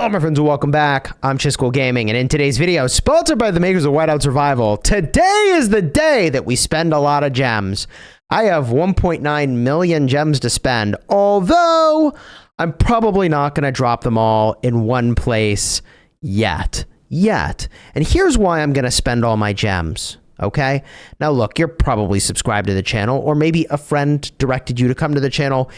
Hello my friends and welcome back. I'm Chisco Gaming, and in today's video, sponsored by the makers of Whiteout Survival, today is the day that we spend a lot of gems. I have 1.9 million gems to spend, although I'm probably not going to drop them all in one place yet. And here's why I'm going to spend all my gems. Okay, now look, you're probably subscribed to the channel, or maybe a friend directed you to come to the channel.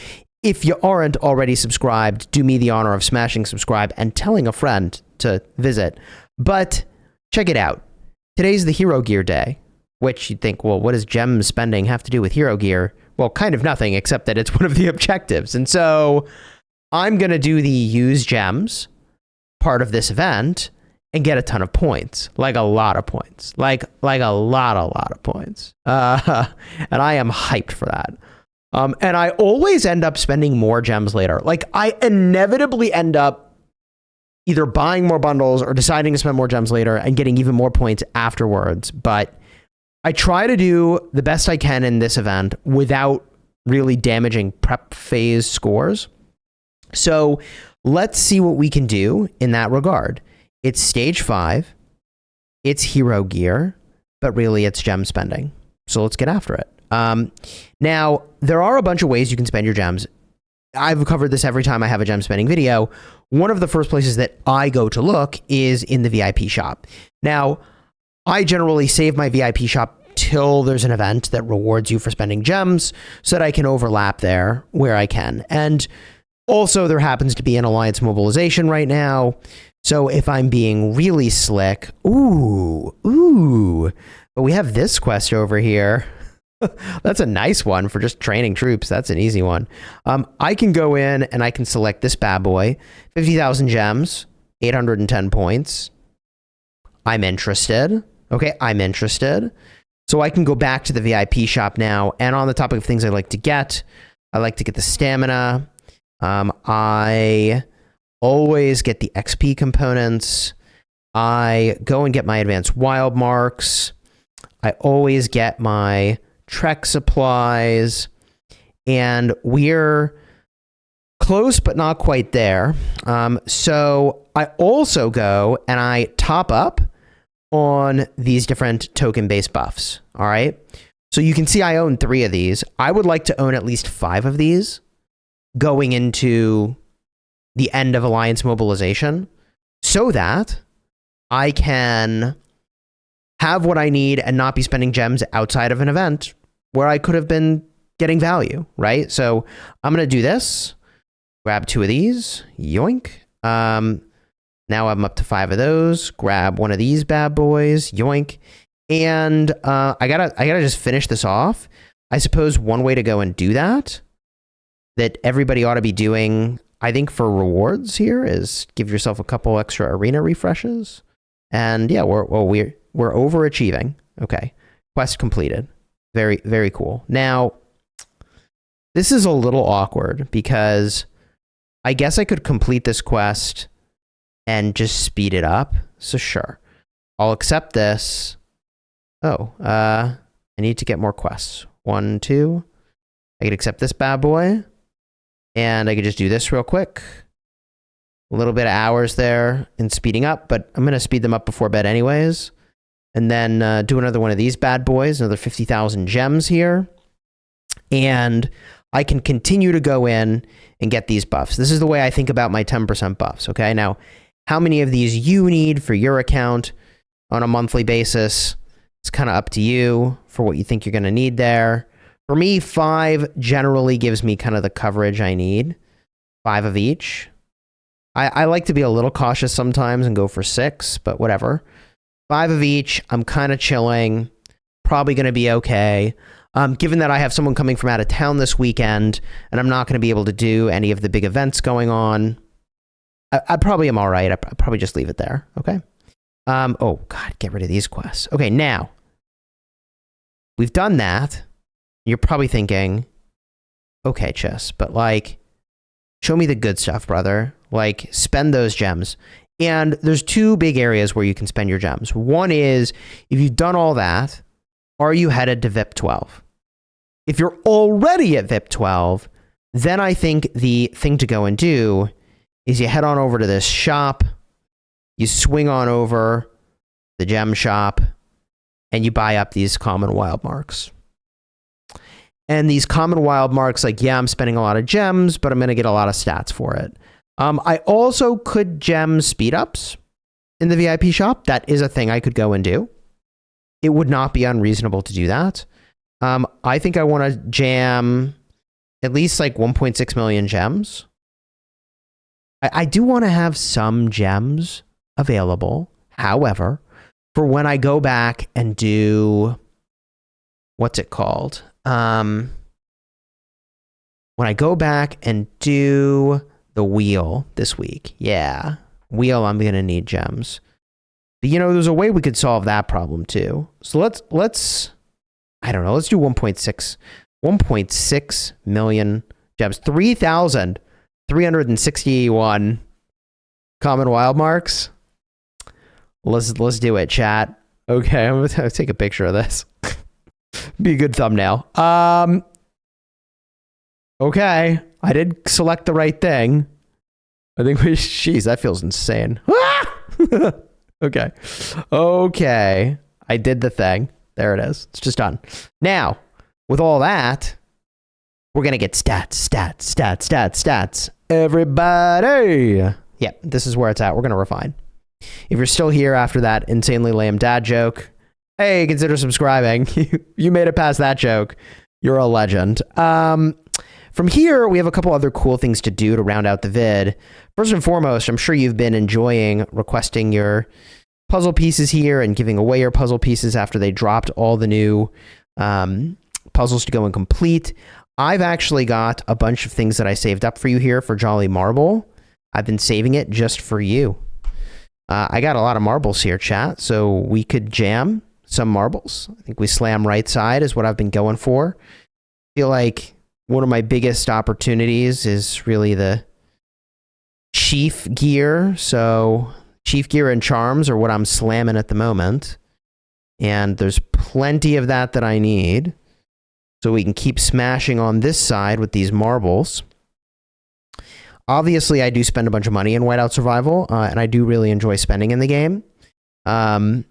If you aren't already subscribed, do me the honor of smashing subscribe and telling a friend to visit. But check it out. Today's the Hero Gear Day, which you'd think, well, what does gem spending have to do with Hero Gear? Well, kind of nothing, except that it's one of the objectives. And so I'm going to do the use gems part of this event and get a ton of points, like a lot of points, like a lot of points. And I am hyped for that. And I always end up spending more gems later. Like, I inevitably end up either buying more bundles or deciding to spend more gems later and getting even more points afterwards. But I try to do the best I can in this event without really damaging prep phase scores. So let's see what we can do in that regard. It's stage 5. It's hero gear, but really it's gem spending. So let's get after it. Now, there are a bunch of ways you can spend your gems. I've covered this every time I have a gem spending video. One of the first places that I go to look is in the VIP shop. Now, I generally save my VIP shop till there's an event that rewards you for spending gems so that I can overlap there where I can. And also, there happens to be an alliance mobilization right now. So if I'm being really slick, but we have this quest over here. That's a nice one for just training troops. That's an easy one. I can go in and I can select this bad boy. 50,000 gems, 810 points. I'm interested. Okay, I'm interested. So I can go back to the VIP shop now. And on the topic of things I like to get the stamina. I always get the XP components. I go and get my advanced wild marks. I always get my Trek supplies, and we're close but not quite there. So I also go and I top up on these different token-based buffs. All right. So you can see I own 3 of these. I would like to own at least 5 of these going into the end of Alliance mobilization so that I can have what I need and not be spending gems outside of an event where I could have been getting value, right? So I'm going to do this, grab 2 of these, yoink. Now I'm up to 5 of those, grab one of these bad boys, yoink. And I gotta just finish this off. I suppose one way to go and do that everybody ought to be doing, I think, for rewards here is give yourself a couple extra arena refreshes. And yeah, we're overachieving. Okay. Quest completed. Very, very cool. Now, this is a little awkward because I guess I could complete this quest and just speed it up. So sure, I'll accept this. Oh, I need to get more quests. 1, 2. I could accept this bad boy. And I could just do this real quick. A little bit of hours there in speeding up, but I'm going to speed them up before bed anyways. And then do another one of these bad boys, another 50,000 gems here. And I can continue to go in and get these buffs. This is the way I think about my 10% buffs, okay? Now, how many of these you need for your account on a monthly basis, it's kind of up to you for what you think you're going to need there. For me, 5 generally gives me kind of the coverage I need. 5 of each. I like to be a little cautious sometimes and go for 6, but whatever. 5 of each, I'm kind of chilling, probably going to be okay. Given that I have someone coming from out of town this weekend, and I'm not going to be able to do any of the big events going on, I probably am all right. I'll probably just leave it there, okay? Oh, God, get rid of these quests. Okay, now, we've done that. You're probably thinking, okay, Chess, but like, show me the good stuff, brother. Like, spend those gems. And there's 2 big areas where you can spend your gems. One is, if you've done all that, are you headed to VIP 12? If you're already at VIP 12, then I think the thing to go and do is you head on over to this shop, you swing on over the gem shop, and you buy up these common wild marks. And these common wild marks, like, yeah, I'm spending a lot of gems, but I'm going to get a lot of stats for it. I also could gem speed ups in the VIP shop. That is a thing I could go and do. It would not be unreasonable to do that. I think I want to jam at least like 1.6 million gems. I do want to have some gems available. However, for when I go back and do, what's it called? When I go back and do the wheel this week, yeah, wheel, I'm going to need gems. But, you know, there's a way we could solve that problem too. So let's I don't know, let's do 1.6 million gems, 3,361 common wild marks. Let's do it, chat. Okay, I'm gonna take a picture of this. Be a good thumbnail. Okay, I did select the right thing. I think we, jeez, that feels insane. Okay. Okay. I did the thing. There it is. It's just done. Now, with all that, we're going to get stats. Everybody. Yeah, this is where it's at. We're going to refine. If you're still here after that insanely lame dad joke, hey, consider subscribing. You made it past that joke. You're a legend. From here, we have a couple other cool things to do to round out the vid. First and foremost, I'm sure you've been enjoying requesting your puzzle pieces here and giving away your puzzle pieces after they dropped all the new puzzles to go and complete. I've actually got a bunch of things that I saved up for you here for Jolly Marble. I've been saving it just for you. I got a lot of marbles here, chat, so we could jam some marbles. I think we slam right side is what I've been going for. I feel like one of my biggest opportunities is really the chief gear. So chief gear and charms are what I'm slamming at the moment. And there's plenty of that I need. So we can keep smashing on this side with these marbles. Obviously, I do spend a bunch of money in Whiteout Survival, and I do really enjoy spending in the game. And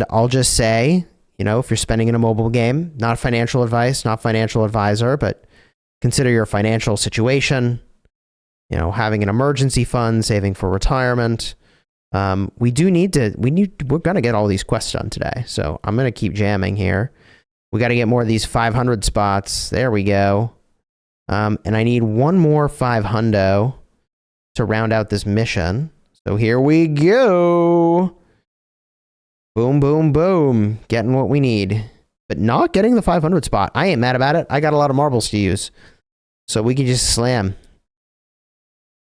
I'll just say, you know, if you're spending in a mobile game, not financial advice, not financial advisor, but consider your financial situation, you know, having an emergency fund, saving for retirement. We're going to get all these quests done today. So I'm going to keep jamming here. We got to get more of these 500 spots. There we go. And I need one more 500 to round out this mission. So here we go. Boom, boom, boom. Getting what we need. But not getting the 500 spot. I ain't mad about it. I got a lot of marbles to use. So we can just slam.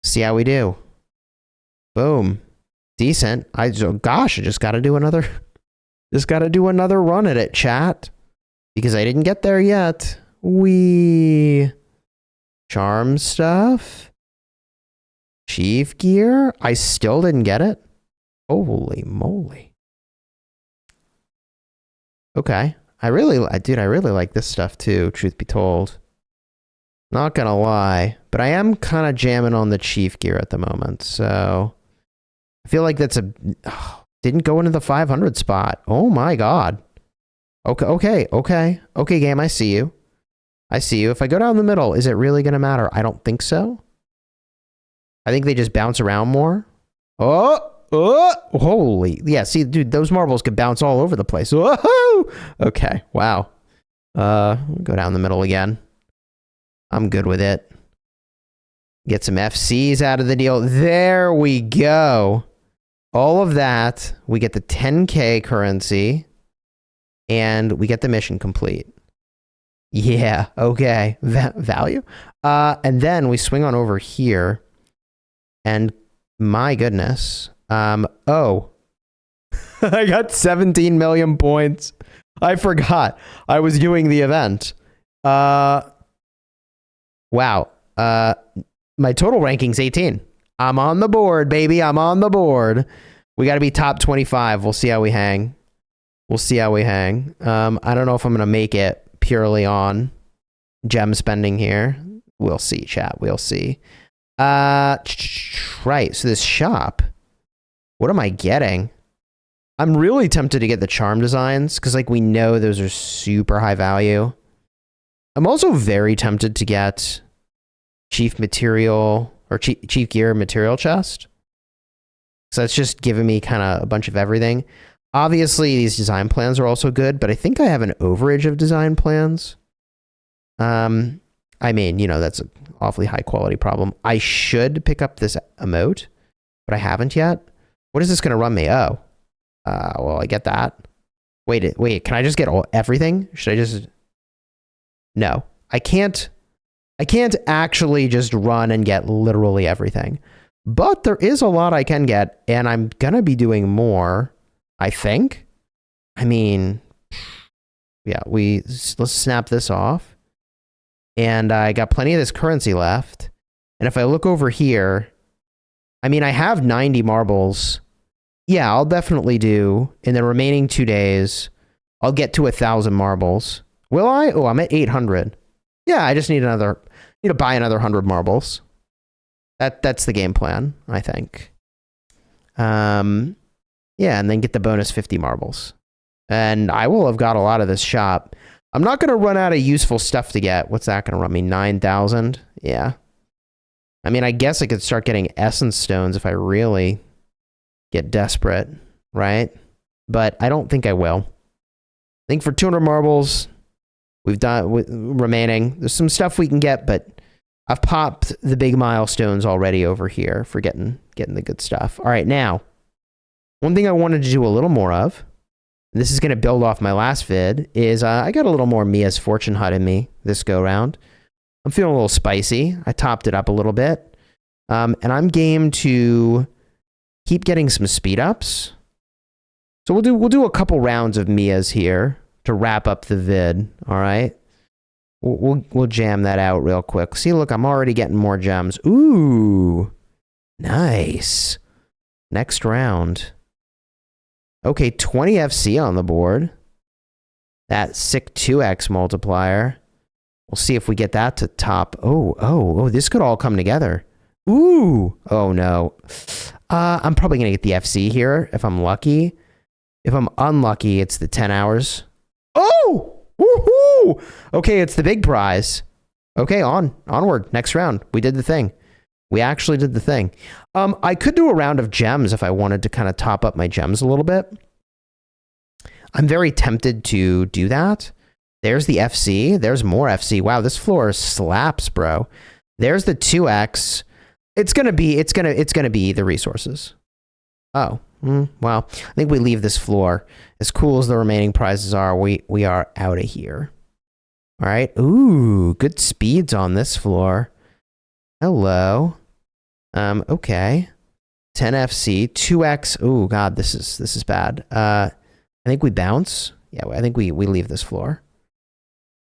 See how we do. Boom. Decent. Gosh, I just got to do another... Just got to do another run at it, chat. Because I didn't get there yet. Charm stuff. Chief gear. I still didn't get it. Holy moly. Okay. I really like this stuff too, truth be told. Not gonna lie. But I am kind of jamming on the chief gear at the moment, so... I feel like that's a... didn't go into the 500 spot. Oh my god. Okay, game, I see you. I see you. If I go down the middle, is it really gonna matter? I don't think so. I think they just bounce around more. Oh! Holy, yeah, see, dude, those marbles could bounce all over the place. Whoa! Okay, wow. Go down the middle again. I'm good with it. Get some FCs out of the deal. There we go. All of that. We get the 10K currency. And we get the mission complete. Yeah, okay. Value. And then we swing on over here. And my goodness. Oh. I got 17 million points. I forgot. I was doing the event. Wow. My total ranking's 18. I'm on the board, baby. I'm on the board. We got to be top 25. We'll see how we hang. I don't know if I'm going to make it purely on gem spending here. We'll see, chat. We'll see. Right. So this shop, what am I getting? I'm really tempted to get the charm designs because, like, we know those are super high value. I'm also very tempted to get chief material or chief gear material chest. So that's just giving me kind of a bunch of everything. Obviously, these design plans are also good, but I think I have an overage of design plans. I mean, you know, that's an awfully high quality problem. I should pick up this emote, but I haven't yet. What is this going to run me? Oh, well, I get that. Wait, can I just get everything? Should I just... No, I can't actually just run and get literally everything. But there is a lot I can get, and I'm going to be doing more, I think. I mean, yeah, let's snap this off. And I got plenty of this currency left. And if I look over here, I mean, I have 90 marbles. Yeah, I'll definitely do, in the remaining 2 days, I'll get to 1,000 marbles. Will I? Oh, I'm at 800. Yeah, I just need to buy another 100 marbles. That's the game plan, I think. Yeah, and then get the bonus 50 marbles. And I will have got a lot of this shop. I'm not going to run out of useful stuff to get. What's that going to run me? 9,000? Yeah. I mean, I guess I could start getting essence stones if I really get desperate, right? But I don't think I will. I think for 200 marbles, we've done remaining. There's some stuff we can get, but I've popped the big milestones already over here for getting the good stuff. All right, now, one thing I wanted to do a little more of, and this is going to build off my last vid, is I got a little more Mia's Fortune Hut in me this go round. I'm feeling a little spicy. I topped it up a little bit. And I'm game to keep getting some speed ups. So we'll do a couple rounds of Mia's here to wrap up the vid, all right? We'll jam that out real quick. See, look, I'm already getting more gems. Ooh, nice. Next round. Okay, 20 FC on the board. That sick 2x multiplier. We'll see if we get that to top. Oh, this could all come together. Ooh, oh no. I'm probably going to get the FC here if I'm lucky. If I'm unlucky, it's the 10 hours. Oh, woohoo! Okay, it's the big prize. Okay, onward. Next round. We did the thing. We actually did the thing. I could do a round of gems if I wanted to kind of top up my gems a little bit. I'm very tempted to do that. There's the FC. There's more FC. Wow, this floor slaps, bro. There's the 2x. It's gonna be the resources. Oh, well, I think we leave this floor. As cool as the remaining prizes are, we are out of here. All right. Ooh, good speeds on this floor. Hello. Okay. 10 FC, 2x. Oh God, this is bad. I think we bounce. Yeah, I think we leave this floor.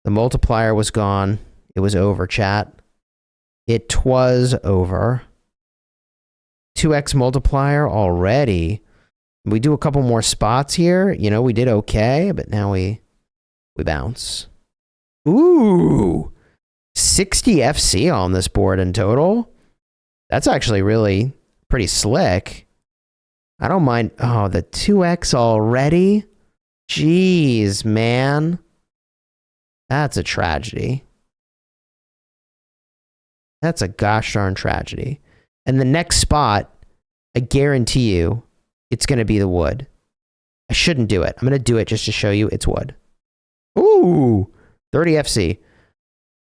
The multiplier was gone. It was over, chat. It was over. 2x multiplier already. We do a couple more spots here. You know, we did okay, but now we bounce. Ooh, 60 FC on this board in total. That's actually really pretty slick. I don't mind. Oh, the 2x already? Jeez, man. That's a tragedy. That's a gosh darn tragedy. And the next spot, I guarantee you, it's going to be the wood. I shouldn't do it. I'm going to do it just to show you it's wood. Ooh, 30 FC.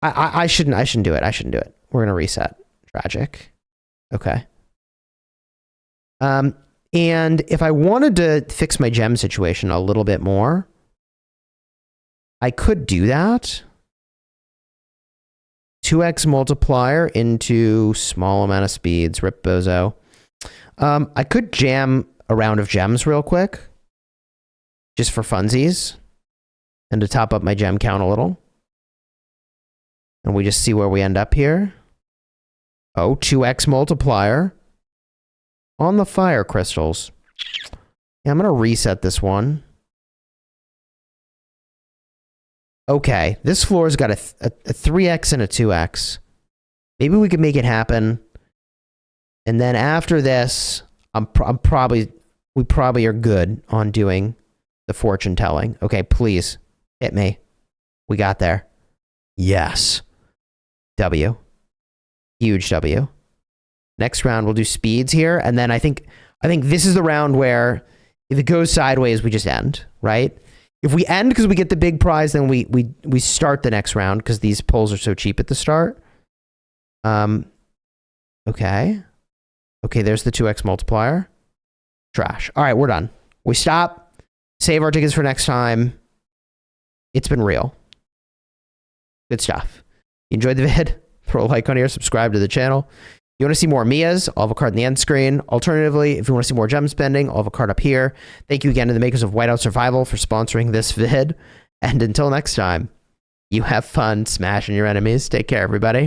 I shouldn't do it. I shouldn't do it. We're going to reset. Tragic. Okay. And if I wanted to fix my gem situation a little bit more, I could do that. 2x multiplier into small amount of speeds. Rip bozo. I could jam a round of gems real quick. Just for funsies. And to top up my gem count a little. And we just see where we end up here. Oh, 2x multiplier. On the fire crystals. Yeah, I'm going to reset this one. Okay, this floor's got a 3x and a 2x. Maybe we could make it happen. And then after this, we probably are good on doing the fortune telling. Okay, please hit me. We got there. Yes. W. Huge W. Next round, we'll do speeds here. And then I think this is the round where if it goes sideways, we just end, right? If we end because we get the big prize, then we start the next round because these pulls are so cheap at the start. Okay. Okay, there's the 2x multiplier. Trash. All right, we're done. We stop. Save our tickets for next time. It's been real. Good stuff. You enjoyed the vid? Throw a like on here. Subscribe to the channel. You want to see more Mia's? I'll have a card in the end screen. Alternatively, if you want to see more gem spending, I'll have a card up here. Thank you again to the makers of Whiteout Survival for sponsoring this vid. And until next time, you have fun smashing your enemies. Take care, everybody.